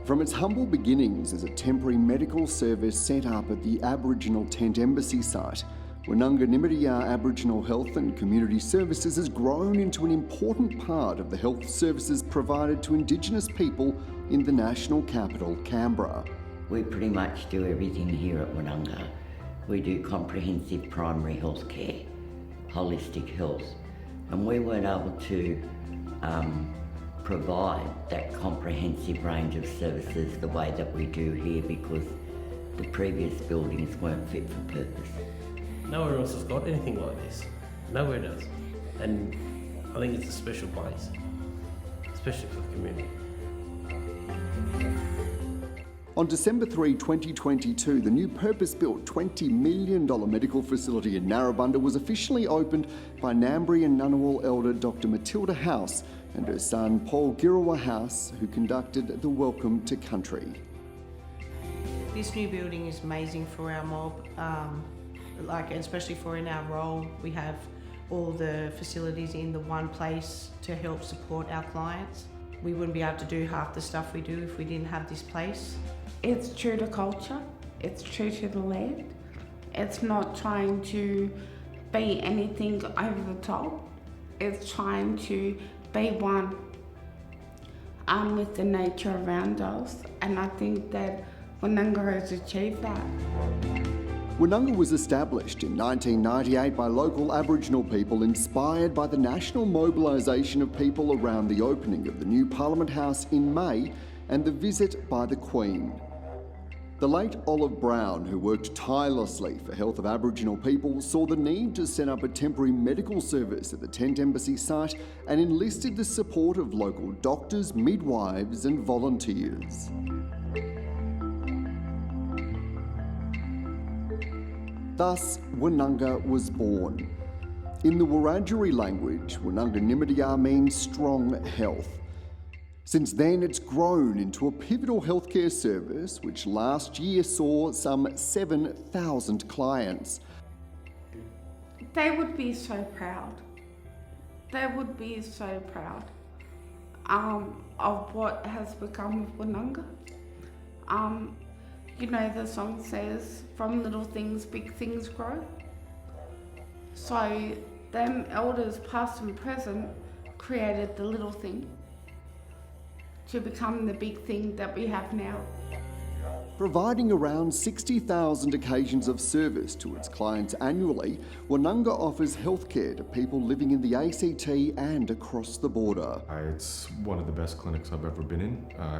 From its humble beginnings as a temporary medical service set up at the Aboriginal Tent Embassy site, Winnunga Aboriginal Health and Community Services has grown into an important part of the health services provided to Indigenous people in the national capital, Canberra. We pretty much do everything here at Winnunga. We do comprehensive primary health care, holistic health, and we weren't able to provide that comprehensive range of services the way that we do here because the previous buildings weren't fit for purpose. Nowhere else has got anything like this. Nowhere does. And I think it's a special place, especially for the community. On December 3, 2022, the new purpose-built $20 million medical facility in Narrabundah was officially opened by Ngambri and Ngunnawal elder Dr Matilda House and her son Paul Girawa House, who conducted the welcome to country. This new building is amazing for our mob, especially for in our role. We have all the facilities in the one place to help support our clients. We wouldn't be able to do half the stuff we do if we didn't have this place. It's true to culture, it's true to the land. It's not trying to be anything over the top. It's trying to be one with the nature around us, and I think that Winnunga has achieved that. Winnunga was established in 1998 by local Aboriginal people inspired by the national mobilisation of people around the opening of the new Parliament House in May and the visit by the Queen. The late Olive Brown, who worked tirelessly for health of Aboriginal people, saw the need to set up a temporary medical service at the Tent Embassy site and enlisted the support of local doctors, midwives and volunteers. Thus, Winnunga was born. In the Wiradjuri language, Winnunga means strong health. Since then, it's grown into a pivotal healthcare service which last year saw some 7,000 clients. They would be so proud. They would be so proud of what has become of Winnunga. You know, the song says, from little things, big things grow. So them elders, past and present, created the little thing to become the big thing that we have now. Providing around 60,000 occasions of service to its clients annually, Winnunga offers healthcare to people living in the ACT and across the border. It's one of the best clinics I've ever been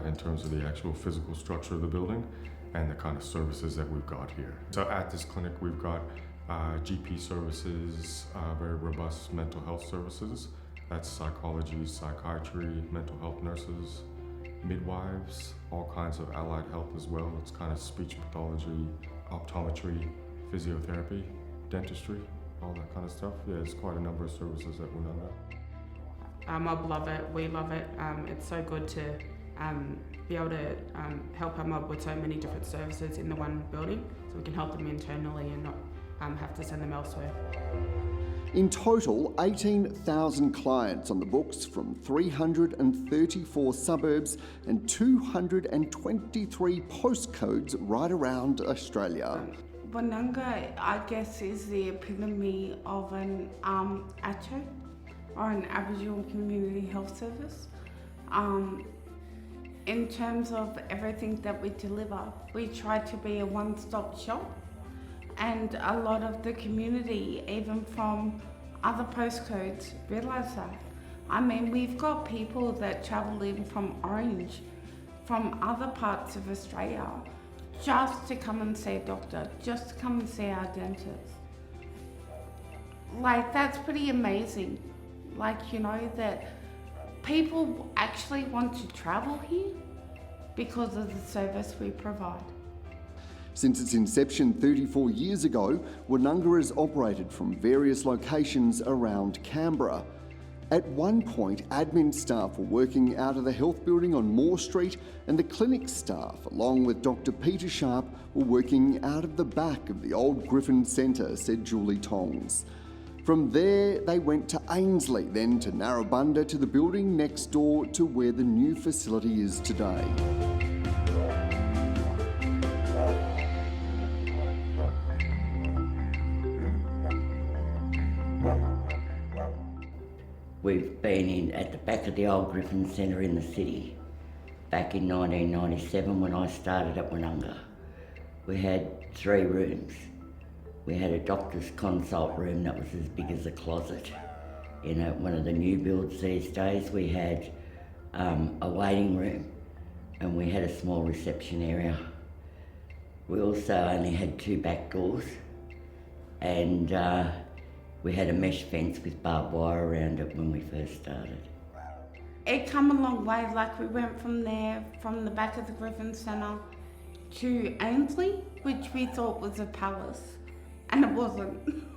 in terms of the actual physical structure of the building and the kind of services that we've got here. So at this clinic we've got GP services, very robust mental health services. That's psychology, psychiatry, mental health nurses, midwives, all kinds of allied health as well. It's kind of speech pathology, optometry, physiotherapy, dentistry, all that kind of stuff. Yeah, it's quite a number of services at Winnunga. Mob love it, we love it. It's so good to be able to help our mob with so many different services in the one building, so we can help them internally and not have to send them elsewhere. In total, 18,000 clients on the books from 334 suburbs and 223 postcodes right around Australia. Winnunga, I guess, is the epitome of an ACHO, or an Aboriginal Community Health Service. In terms of everything that we deliver, we try to be a one-stop shop. And a lot of the community, even from other postcodes, realise that. I mean, we've got people that travel in from Orange, from other parts of Australia, just to come and see a doctor, just to come and see our dentist. Like, that's pretty amazing. Like, you know, that people actually want to travel here because of the service we provide. Since its inception 34 years ago, Winnunga has operated from various locations around Canberra. At one point, admin staff were working out of the health building on Moore Street, and the clinic staff, along with Dr Peter Sharp, were working out of the back of the old Griffin Centre, said Julie Tongs. From there, they went to Ainslie, then to Narrabundah, to the building next door to where the new facility is today. We've been in at the back of the old Griffin Centre in the city. Back in 1997 when I started at Winnunga. We had 3 rooms. We had a doctor's consult room that was as big as a closet. In one of the new builds these days, we had a waiting room and we had a small reception area. We also only had 2 back doors and we had a mesh fence with barbed wire around it when we first started. It come a long way, like we went from there, from the back of the Griffin Centre to Ainsley, which we thought was a palace, and it wasn't.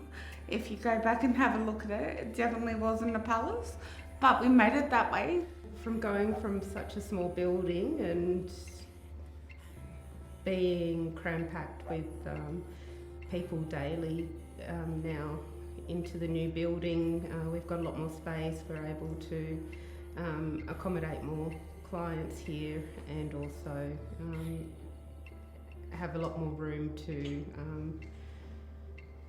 If you go back and have a look at it, it definitely wasn't a palace, but we made it that way. From going from such a small building and being cram-packed with people daily now into the new building, we've got a lot more space, we're able to accommodate more clients here and also have a lot more room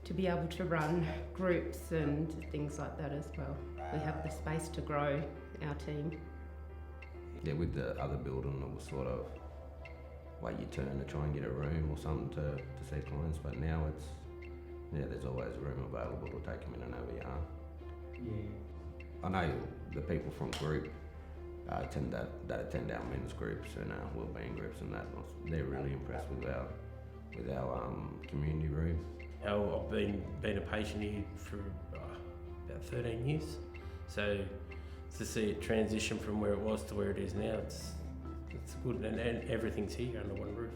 to be able to run groups and things like that as well. We have the space to grow our team. Yeah, with the other building it was sort of wait your turn to try and get a room or something to see clients, but now it's, yeah, there's always a room available to take them in and over your I know the people from group that attend our men's groups and our wellbeing groups and that, they're really impressed with our community room. I've been a patient here for about 13 years, so to see it transition from where it was to where it is now, it's good, and everything's here under one roof.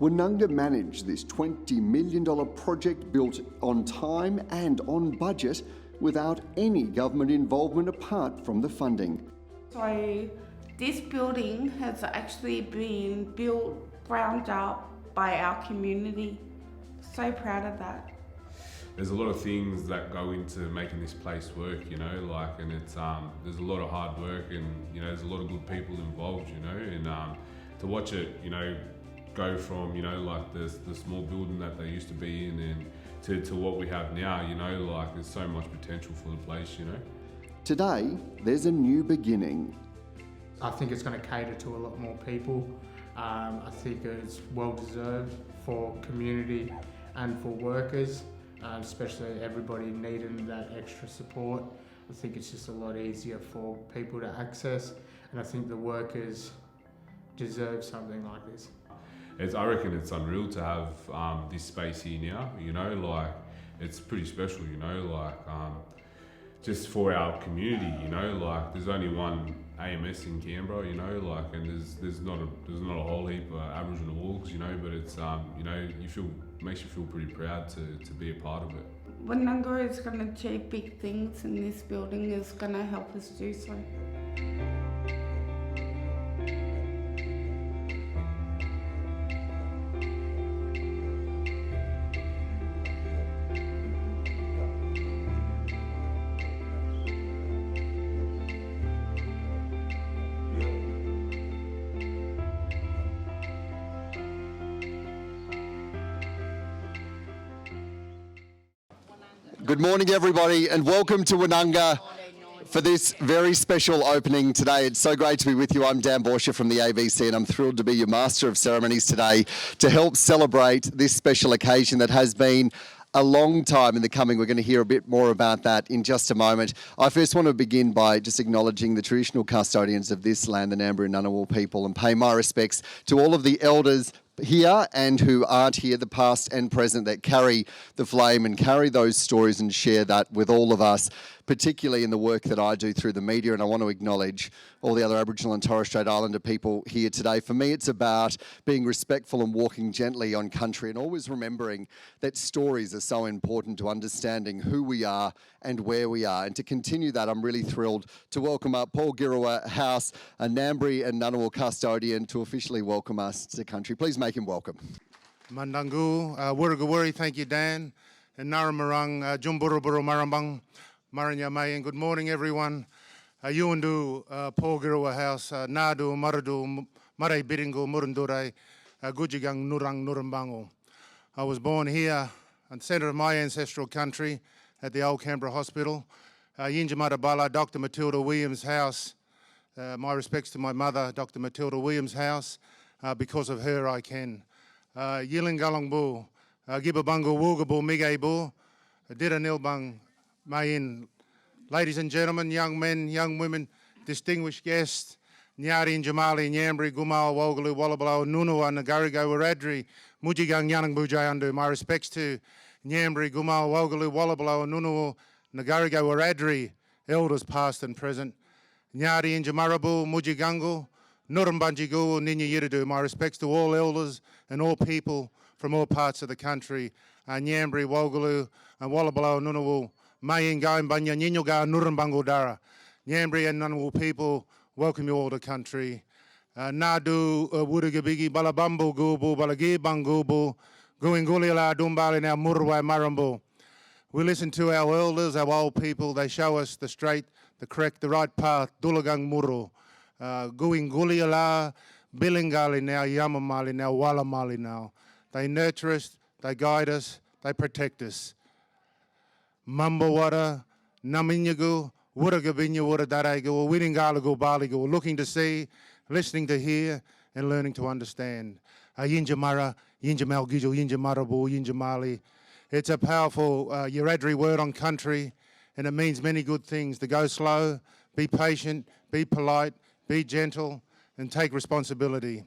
Winnunga managed this $20 million project built on time and on budget without any government involvement apart from the funding. So this building has actually been built ground up by our community. So proud of that. There's a lot of things that go into making this place work, you know, like, and it's there's a lot of hard work, and you know, there's a lot of good people involved, you know, and to watch it, you know, go from, you know, like the small building that they used to be in and to what we have now, you know, like there's so much potential for the place, you know. Today, there's a new beginning. I think it's going to cater to a lot more people. I think it's well deserved for community and for workers, especially everybody needing that extra support. I think it's just a lot easier for people to access, and I think the workers deserve something like this. I reckon it's unreal to have this space here now, you know, like it's pretty special, you know, like just for our community, you know, like there's only one AMS in Canberra, you know, like, and there's not a whole heap of Aboriginal orgs, you know, but it's you know, makes you feel pretty proud to be a part of it. Winnunga is going to achieve big things, and this building is going to help us do so. Good morning, everybody, and welcome to Winnunga for this very special opening today. It's so great to be with you. I'm Dan Borscher from the ABC, and I'm thrilled to be your Master of Ceremonies today to help celebrate this special occasion that has been a long time in the coming. We're going to hear a bit more about that in just a moment. I first want to begin by just acknowledging the traditional custodians of this land, the Ngambri and Ngunnawal people, and pay my respects to all of the elders here and who aren't here, the past and present, that carry the flame and carry those stories and share that with all of us, particularly in the work that I do through the media. And I want to acknowledge all the other Aboriginal and Torres Strait Islander people here today. For me, it's about being respectful and walking gently on country, and always remembering that stories are so important to understanding who we are and where we are. And to continue that, I'm really thrilled to welcome up Paul Girawa House, a Ngambri and Ngunnawal custodian, to officially welcome us to country. Please make him welcome. Mandangu, Wurugawuri, thank you, Dan. And Naramarang, Jumburuburu Marambang, Maranyamay, and good morning, everyone. Yuandu, Paul Girawa House, Nadu, Maradu, Marai Biringu, Murundurai, Gujigang, Nurang, Nurambango. I was born here, at the centre of my ancestral country, at the old Canberra Hospital, Yinjamata Bala, Dr. Matilda Williams' house. My respects to my mother, Dr. Matilda Williams' house. Because of her, I can. Yilingalangbu, Gibabangu Wugabu Migabu, Dida Nilbang Mayin. Ladies and gentlemen, young men, young women, distinguished guests, Nyari Njamali, Nyambri, Gumal, Wogalu, Wallabalo, Nunua, Nagarigo, Waradri, Mujigang Yanang Bujayandu. My respects to Nyambri, Gumal, Wogalu, Wallabalo, Nunua, Nagarigo, Waradri, elders past and present. Nyari Njamarabu, Mujigangu, Nurumbanjigu, Ninya Yiridu. My respects to all elders and all people from all parts of the country. Nyambri, Wogalu, and Wallabalo, Nunua, Mayinga, Banya, Ninyuga, Nurumbangu Dara. Nyambri and Ngunnawal people, welcome you all to country. Nadu, Wudagabigi, Balabambu, Gubu, Balagi, Bangubu, Guingulila, Dumbali, now Murwa, Marambu. We listen to our elders, our old people. They show us the straight, the correct, the right path. Dulagang Muru, Guingulila, Bilingali now, Yamamali now, Walamali now. They nurture us, they guide us, they protect us. Mambawada, Naminyagu, Wuragabinya, Wuradarego, Winnungalago, Baligo, looking to see, listening to hear, and learning to understand. Yinjamara, Yinjamalgijo, Yinjamarabu, Yinjamali. It's a powerful Yuradri word on country, and it means many good things. To go slow, be patient, be polite, be gentle, and take responsibility.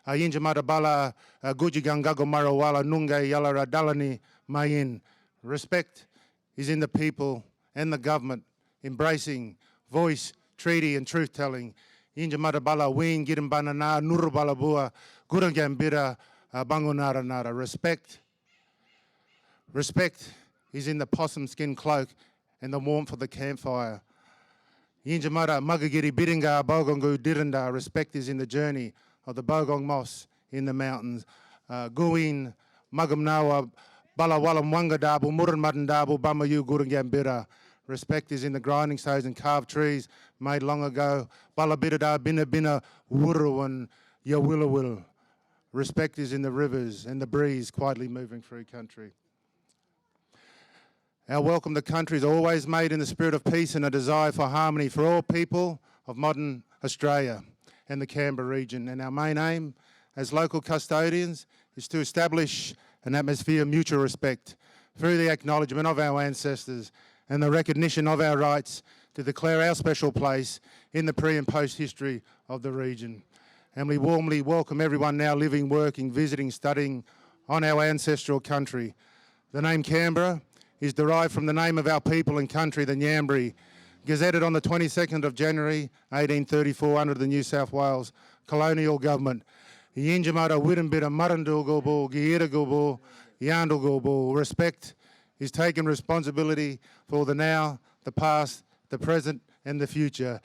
Yinjamara Bala, Gujigangago Marawala, Nunga Yalara Dalani Mayin. Respect is in the people and the government, embracing voice, treaty and truth-telling. Yinjamata Bala, Wing, Girimbanana, Nurubalabua, Gurangambira, Bangunara Nara. Respect. Respect is in the possum skin cloak and the warmth of the campfire. Yinjamata, Magagiri, Biringa, Bogongu, Diranda. Respect is in the journey of the Bogong Moss in the mountains. Guin, Magamnawa, Balawalam Wangadabu, Muranmadandabu, Bamayu, Gurangambira. Respect is in the grinding stones and carved trees made long ago. Balabidada, Bina, Wuruwan, Yawillawil. Respect is in the rivers and the breeze quietly moving through country. Our welcome to country is always made in the spirit of peace and a desire for harmony for all people of modern Australia and the Canberra region. And our main aim as local custodians is to establish an atmosphere of mutual respect through the acknowledgement of our ancestors and the recognition of our rights to declare our special place in the pre and post history of the region. And we warmly welcome everyone now living, working, visiting, studying on our ancestral country. The name Canberra is derived from the name of our people and country, the Nyambri, gazetted on the 22nd of January 1834 under the New South Wales colonial government. Yinjamata Widambita Marandulgubu, Giiragubu, Yandulgubu. Respect is taking responsibility for the now, the past, the present and the future.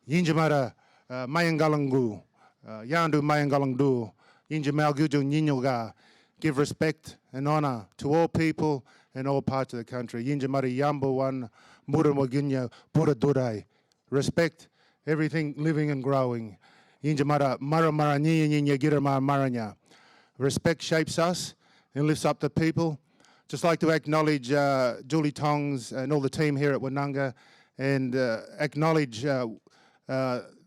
Yinjamata Mayangalangu, Yandu Mayangalangu, Yinjamalguju Ninyoga. Give respect and honour to all people and all parts of the country. Yinjamata Yambawan, Muramaginya, Puradurai. Respect everything living and growing. Yinjamata Maramaranya Yinya Girama Maranya. Respect shapes us and lifts up the people. Just like to acknowledge Julie Tongs and all the team here at Winnunga and acknowledge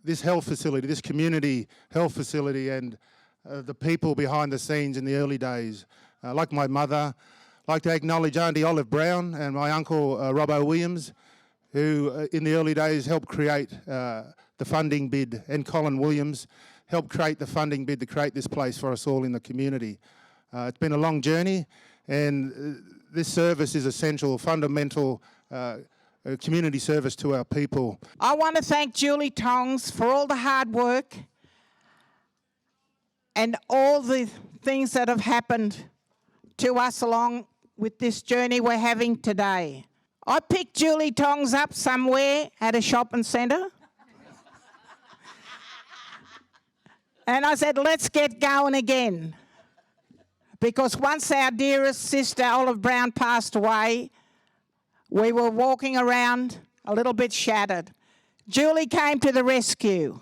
this health facility, this community health facility and the people behind the scenes in the early days. Like my mother, I'd like to acknowledge Auntie Olive Brown and my uncle Robbo Williams, who in the early days helped create the funding bid, and Colin Williams helped create the funding bid to create this place for us all in the community. It's been a long journey, and this service is essential, fundamental community service to our people. I want to thank Julie Tongs for all the hard work and all the things that have happened to us along with this journey we're having today. I picked Julie Tongs up somewhere at a shopping centre and I said, let's get going again. Because once our dearest sister Olive Brown passed away, we were walking around a little bit shattered. Julie came to the rescue.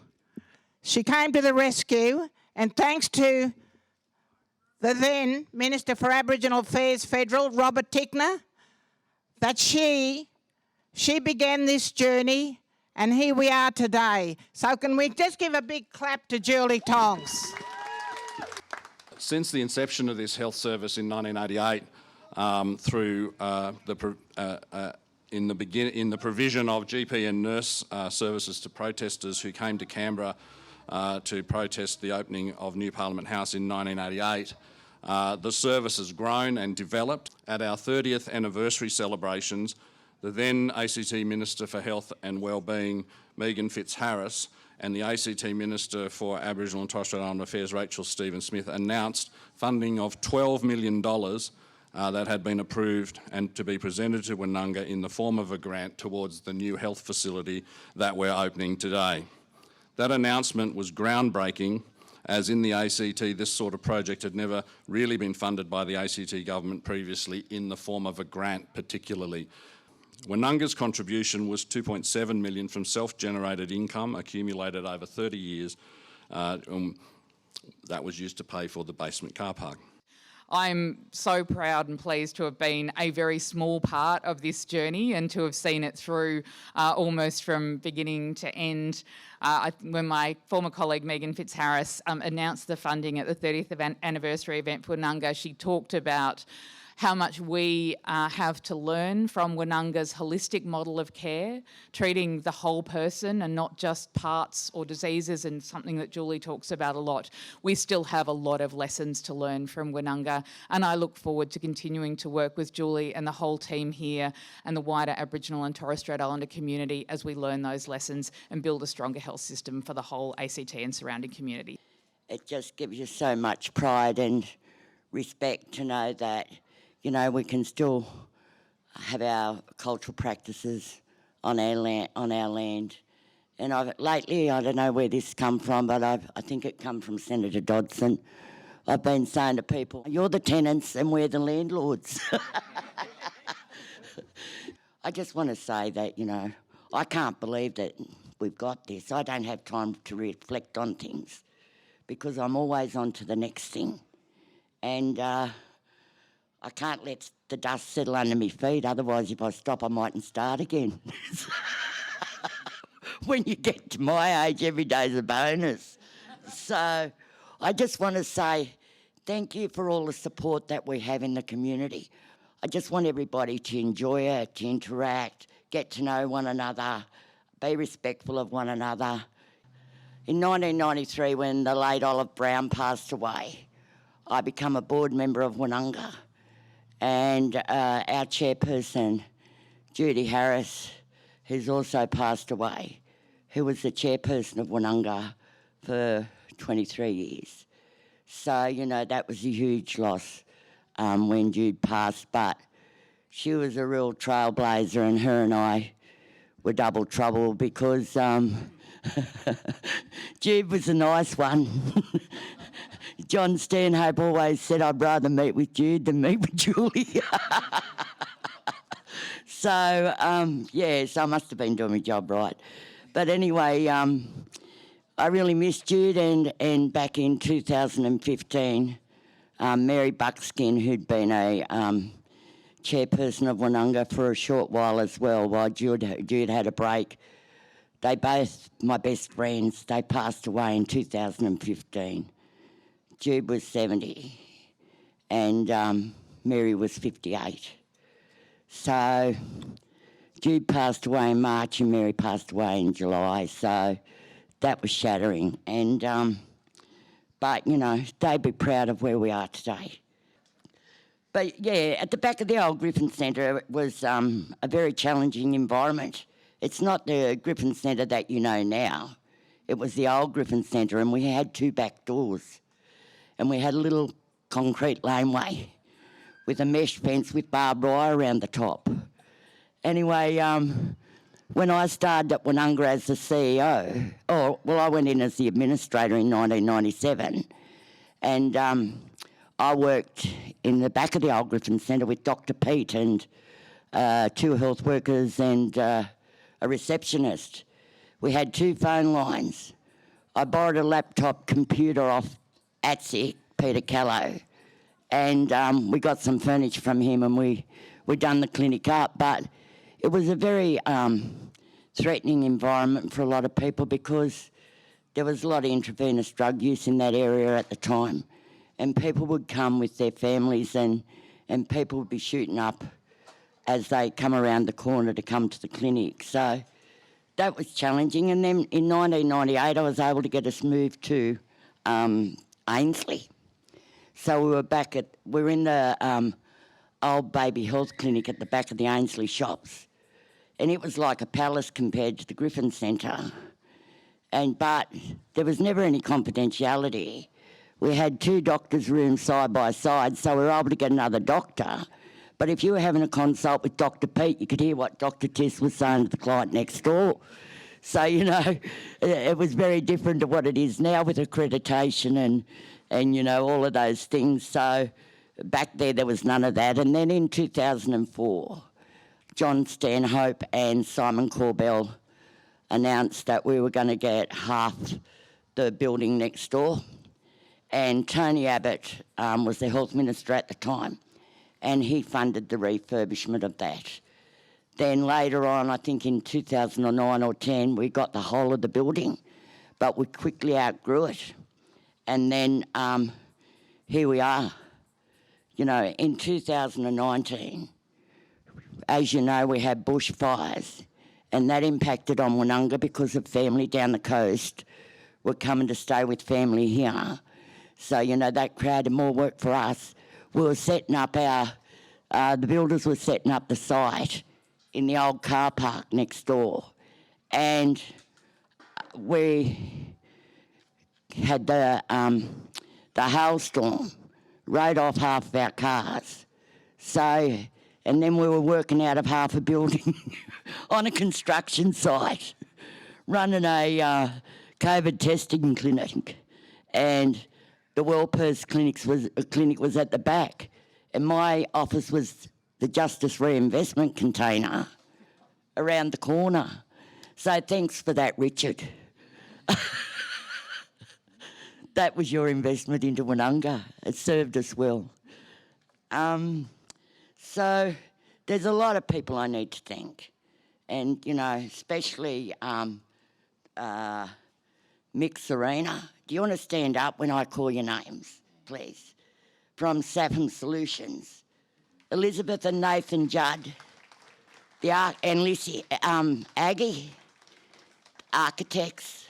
She came to the rescue, and thanks to the then Minister for Aboriginal Affairs Federal, Robert Tickner, that she She began this journey, and here we are today. So can we just give a big clap to Julie Tongs? Since the inception of this health service in 1988, through in the provision of GP and nurse services to protesters who came to Canberra to protest the opening of New Parliament House in 1988, the service has grown and developed. At our 30th anniversary celebrations, the then ACT Minister for Health and Wellbeing, Megan Fitzharris, and the ACT Minister for Aboriginal and Torres Strait Islander Affairs, Rachel Stephen-Smith, announced funding of $12 million that had been approved and to be presented to Winnunga in the form of a grant towards the new health facility that we're opening today. That announcement was groundbreaking, as in the ACT, this sort of project had never really been funded by the ACT government previously in the form of a grant particularly. Winnunga's contribution was $2.7 million from self-generated income accumulated over 30 years. That was used to pay for the basement car park. I'm so proud and pleased to have been a very small part of this journey and to have seen it through almost from beginning to end. When my former colleague Megan Fitzharris announced the funding at the 30th anniversary event for Winnunga, she talked about how much we have to learn from Winnunga's holistic model of care, treating the whole person and not just parts or diseases, and something that Julie talks about a lot. We still have a lot of lessons to learn from Winnunga, and I look forward to continuing to work with Julie and the whole team here and the wider Aboriginal and Torres Strait Islander community as we learn those lessons and build a stronger health system for the whole ACT and surrounding community. It just gives you so much pride and respect to know that, you know, we can still have our cultural practices on our land. And lately, I don't know where this come from, but I think it come from Senator Dodson. I've been saying to people, you're the tenants and we're the landlords. I just want to say that, you know, I can't believe that we've got this. I don't have time to reflect on things because I'm always on to the next thing. And I can't let the dust settle under my feet, otherwise if I stop I mightn't start again. When you get to my age, every day's a bonus. So I just want to say thank you for all the support that we have in the community. I just want everybody to enjoy it, to interact, get to know one another, be respectful of one another. In 1993, when the late Olive Brown passed away, I became a board member of Winnunga. And our chairperson, Judy Harris, who's also passed away, who was the chairperson of Winnunga for 23 years. So, you know, that was a huge loss when Jude passed, but she was a real trailblazer, and her and I were double trouble because Jude was a nice one. John Stanhope always said, I'd rather meet with Jude than meet with Julie. So, so I must have been doing my job right. But anyway, I really miss Jude, and back in 2015, Mary Buckskin, who'd been a chairperson of Winnunga for a short while as well, while Jude had a break, they both, my best friends, they passed away in 2015. Jude was 70 and Mary was 58. So Jude passed away in March and Mary passed away in July, so that was shattering. And but, you know, they'd be proud of where we are today. But, yeah, at the back of the old Griffin Centre, it was a very challenging environment. It's not the Griffin Centre that you know now. It was the old Griffin Centre, and we had 2 back doors. And we had a little concrete laneway with a mesh fence with barbed wire around the top. Anyway, when I started at Winnunga as the CEO, I went in as the administrator in 1997, and I worked in the back of the old Griffin Centre with Dr. Pete and 2 health workers and a receptionist. We had 2 phone lines. I borrowed a laptop computer off ATSIC, Peter Callow, and we got some furniture from him, and we done the clinic up, but it was a very threatening environment for a lot of people because there was a lot of intravenous drug use in that area at the time, and people would come with their families and people would be shooting up as they come around the corner to come to the clinic. So that was challenging. And then in 1998, I was able to get us moved to Ainsley. So we were in the old baby health clinic at the back of the Ainsley shops. And it was like a palace compared to the Griffin Centre. But there was never any confidentiality. We had 2 doctors' rooms side by side, so we were able to get another doctor. But if you were having a consult with Dr. Pete, you could hear what Dr. Tiss was saying to the client next door. So, you know, it was very different to what it is now with accreditation and you know, all of those things. So back there was none of that. And then in 2004, John Stanhope and Simon Corbell announced that we were going to get half the building next door. And Tony Abbott was the health minister at the time, and he funded the refurbishment of that. Then later on, I think in 2009 or 10, we got the whole of the building, but we quickly outgrew it. And then here we are. You know, in 2019, as you know, we had bushfires, and that impacted on Winnunga because of family down the coast were coming to stay with family here. So, you know, that created more work for us. We were setting up the builders were setting up the site in the old car park next door. And we had the hailstorm rode off half of our cars. So, and then we were working out of half a building on a construction site, running a COVID testing clinic. And the Wellpers clinic was at the back, and my office was the Justice Reinvestment container around the corner. So thanks for that, Richard. That was your investment into Winnunga. It served us well. So there's a lot of people I need to thank, and you know, especially Mick Serena. Do you want to stand up when I call your names, please? From SAFM Solutions. Elizabeth and Nathan Judd, and Lissy, Aggie, architects.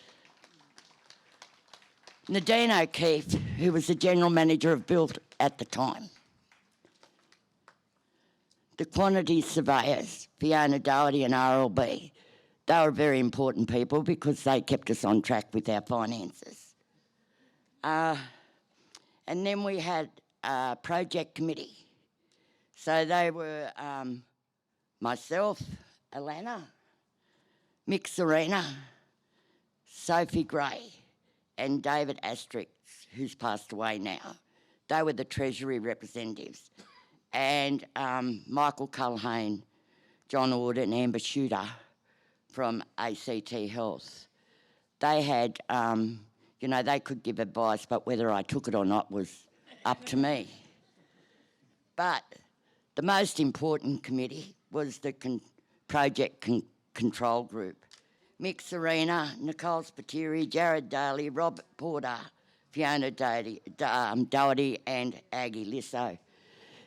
Nadine O'Keefe, who was the general manager of Built at the time. The quantity surveyors, Fiona Doherty and RLB. They were very important people because they kept us on track with our finances. And then we had a project committee. So they were myself, Alana, Mick Serena, Sophie Gray, and David Asterix, who's passed away now. They were the Treasury representatives. And Michael Culhane, John Ord and Amber Shooter from ACT Health. They had, you know, they could give advice, but whether I took it or not was up to me. But the most important committee was the project control group. Mick Serena, Nicole Spateri, Jared Daly, Robert Porter, Fiona Doherty and Aggie Lisso.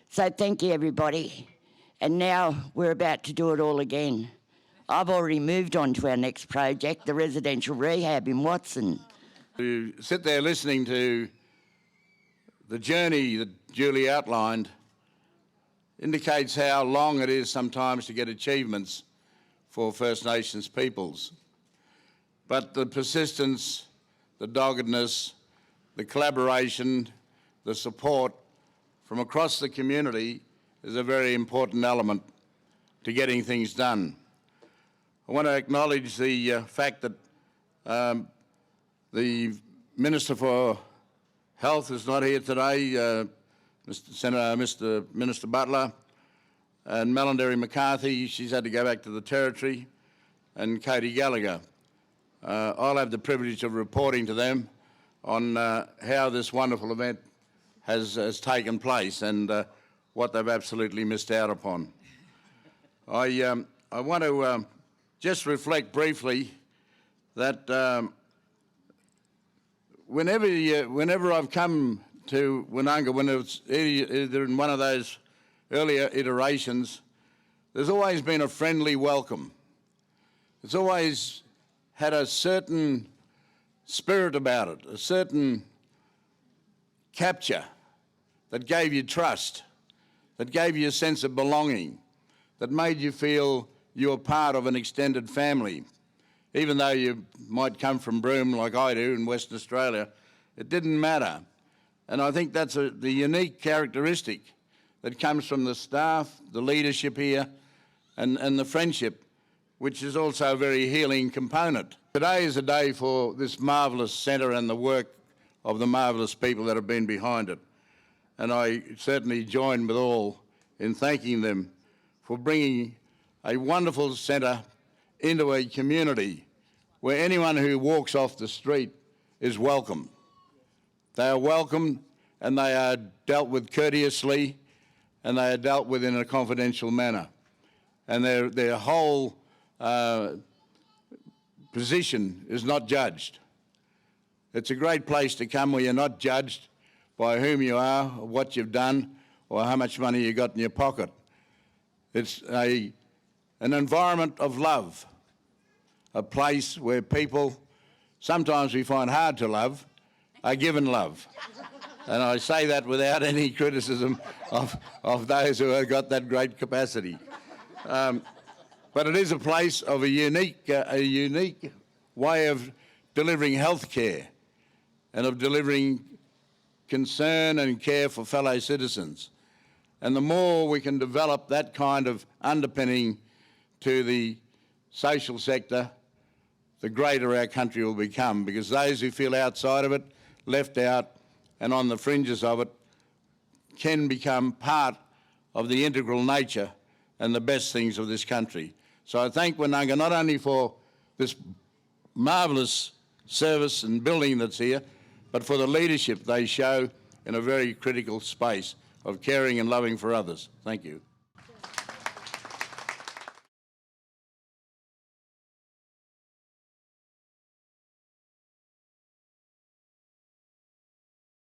So thank you, everybody. And now we're about to do it all again. I've already moved on to our next project, the residential rehab in Watson. To sit there listening to the journey that Julie outlined indicates how long it is sometimes to get achievements for First Nations peoples. But the persistence, the doggedness, the collaboration, the support from across the community is a very important element to getting things done. I want to acknowledge the fact that the Minister for Health is not here today, Mr. Minister Butler, and Melondary McCarthy, she's had to go back to the Territory, and Katie Gallagher. I'll have the privilege of reporting to them on how this wonderful event has taken place and what they've absolutely missed out upon. I I want to just reflect briefly that whenever I've come to Winnunga, when it's either in one of those earlier iterations, there's always been a friendly welcome. It's always had a certain spirit about it, a certain capture that gave you trust, that gave you a sense of belonging, that made you feel you were part of an extended family. Even though you might come from Broome like I do in Western Australia, it didn't matter. And I think that's the unique characteristic that comes from the staff, the leadership here, and the friendship, which is also a very healing component. Today is a day for this marvellous centre and the work of the marvellous people that have been behind it. And I certainly join with all in thanking them for bringing a wonderful centre into a community where anyone who walks off the street is welcome. They are welcome and they are dealt with courteously and they are dealt with in a confidential manner. And their whole position is not judged. It's a great place to come where you're not judged by whom you are, or what you've done, or how much money you got in your pocket. It's an environment of love, a place where people, sometimes we find hard to love, are given love. And I say that without any criticism of those who have got that great capacity. But it is a place of a unique way of delivering health care and of delivering concern and care for fellow citizens. And the more we can develop that kind of underpinning to the social sector, the greater our country will become, because those who feel outside of it, left out and on the fringes of it, can become part of the integral nature and the best things of this country. So I thank Winnunga not only for this marvellous service and building that's here, but for the leadership they show in a very critical space of caring and loving for others. Thank you.